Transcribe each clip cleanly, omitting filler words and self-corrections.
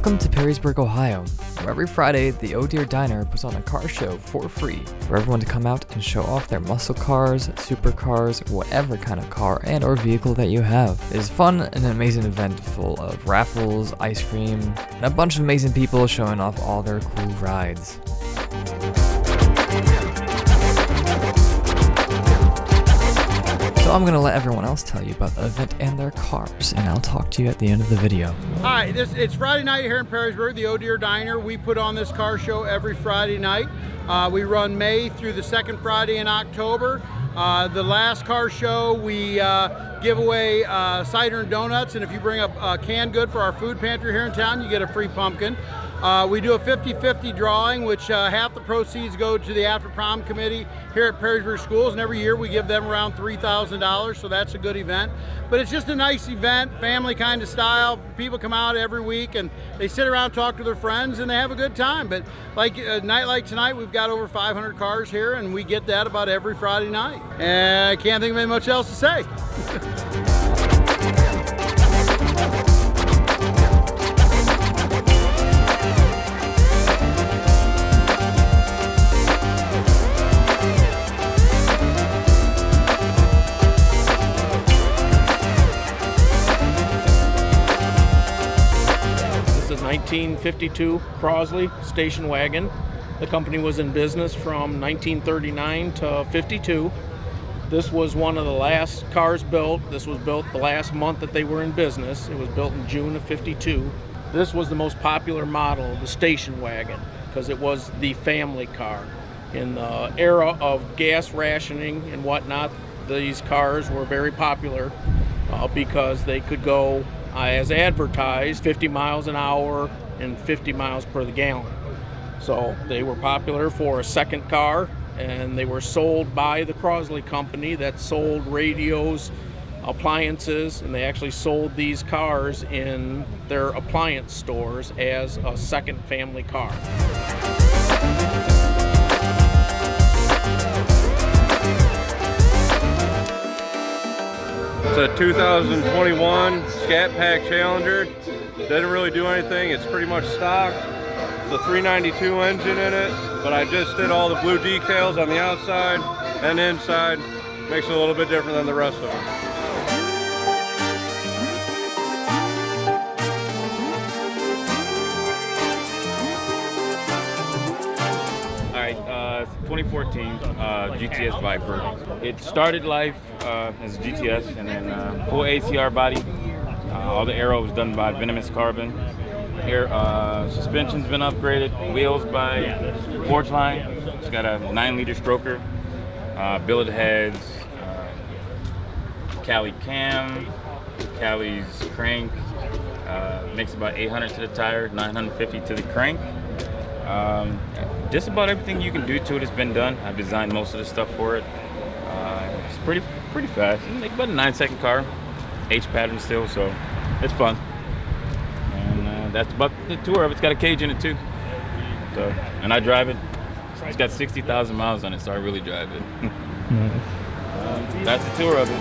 Welcome to Perrysburg, Ohio, where every Friday the ODeer Diner puts on a car show for free for everyone to come out and show off their muscle cars, supercars, whatever kind of car and or vehicle that you have. It is fun and an amazing event full of raffles, ice cream, and a bunch of amazing people showing off all their cool rides. So I'm going to let everyone else tell you about the event and their cars, and I'll talk to you at the end of the video. Hi, it's Friday night here in Perrysburg, the ODeer Diner. We put on this car show every Friday night. We run May through the second Friday in October. The last car show, we give away cider and donuts, and if you bring up canned good for our food pantry here in town, you get a free pumpkin. We do a 50-50 drawing, which half the proceeds go to the after prom committee here at Perrysburg Schools, and every year we give them around $3,000, so that's a good event. But it's just a nice event, family kind of style. People come out every week and they sit around, talk to their friends, and they have a good time. But like a night like tonight, we've got over 500 cars here, and we get that about every Friday night. And I can't think of any much else to say. This is 1952 Crosley station wagon. The company was in business from 1939 to 52. This was one of the last cars built. This was built the last month that they were in business. It was built in June of 52. This was the most popular model, the station wagon, because it was the family car. In the era of gas rationing and whatnot, these cars were very popular because they could go, as advertised, 50 miles an hour and 50 miles per the gallon. So they were popular for a second car, and they were sold by the Crosley company that sold radios, appliances, and they actually sold these cars in their appliance stores as a second family car. It's a 2021 Scat Pack Challenger. Doesn't really do anything, it's pretty much stock. It's a 392 engine in it, but I just did all the blue decals on the outside and inside. Makes it a little bit different than the rest of them. All right, 2014 GTS Viper. It started life as a GTS, and then full ACR body. All the aero was done by Venomous Carbon. Suspension's been upgraded. Wheels by Forgeline. It's got a 9-liter stroker. Billet heads. Cali cam. Cali's crank. Makes about 800 to the tire, 950 to the crank. Just about everything you can do to it has been done. I've designed most of the stuff for it. It's pretty fast. It's like about a 9-second car. H pattern still, so it's fun. And that's about the tour of it. It's got a cage in it too. So, and I drive it. It's got 60,000 miles on it, so I really drive it. That's the tour of it.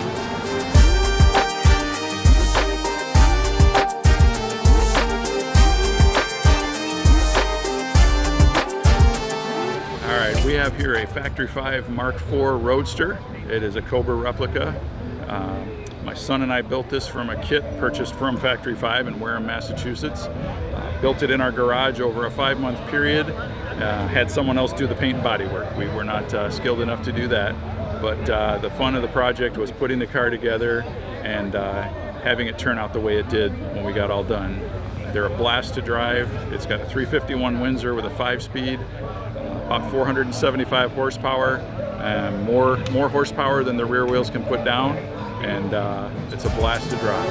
We have here a Factory 5 Mark IV Roadster. It is a Cobra replica. My son and I built this from a kit purchased from Factory 5 in Wareham, Massachusetts. Built it in our garage over a 5-month period. Had someone else do the paint and body work. We were not skilled enough to do that. But the fun of the project was putting the car together and having it turn out the way it did when we got all done. They're a blast to drive. It's got a 351 Windsor with a 5-speed. About 475 horsepower, more horsepower than the rear wheels can put down, and it's a blast to drive.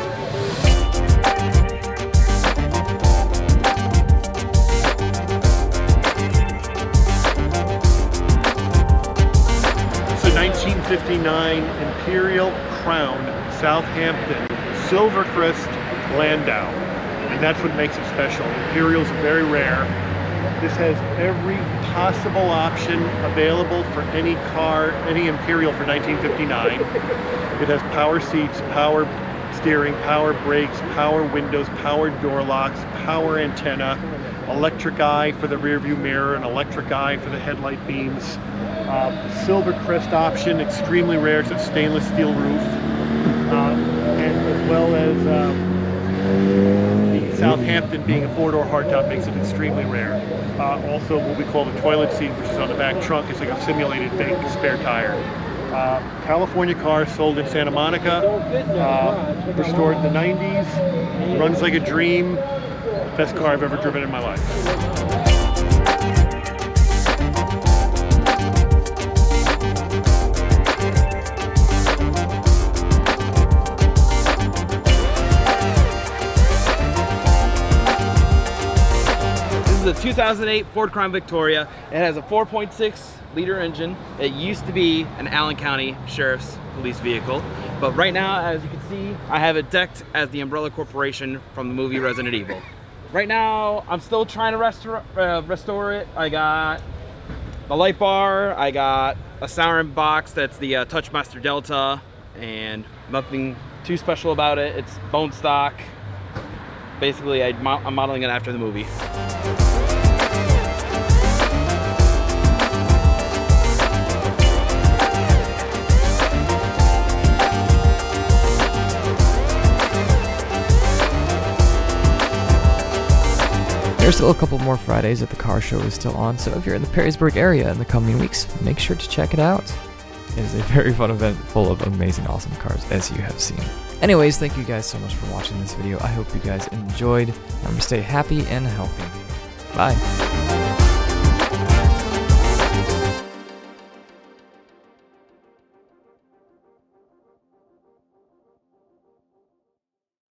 It's a 1959 Imperial Crown Southampton Silver Crest Landau, and that's what makes it special. Imperials are very rare. This has every possible option available for any car, any Imperial for 1959. It has power seats, power steering, power brakes, power windows, power door locks, power antenna, electric eye for the rear view mirror, and electric eye for the headlight beams. Silver crest option, extremely rare, it's a stainless steel roof. And as well as the Southampton being a four-door hardtop makes it extremely rare. Also what we call the toilet seat, which is on the back trunk, is like a simulated fake spare tire. California car sold in Santa Monica, restored in the 90s, runs like a dream, best car I've ever driven in my life. This is a 2008 Ford Crown Victoria. It has a 4.6 liter engine. It used to be an Allen County Sheriff's Police vehicle, but right now, as you can see, I have it decked as the Umbrella Corporation from the movie Resident Evil. Right now, I'm still trying to restore it. I got the light bar, I got a siren box that's the Touchmaster Delta, and nothing too special about it. It's bone stock. Basically, I'm modeling it after the movie. There's still a couple more Fridays that the car show is still on, so if you're in the Perrysburg area in the coming weeks, make sure to check it out. It is a very fun event full of amazing, awesome cars, as you have seen. Anyways, thank you guys so much for watching this video. I hope you guys enjoyed. Remember to stay happy and healthy. Bye.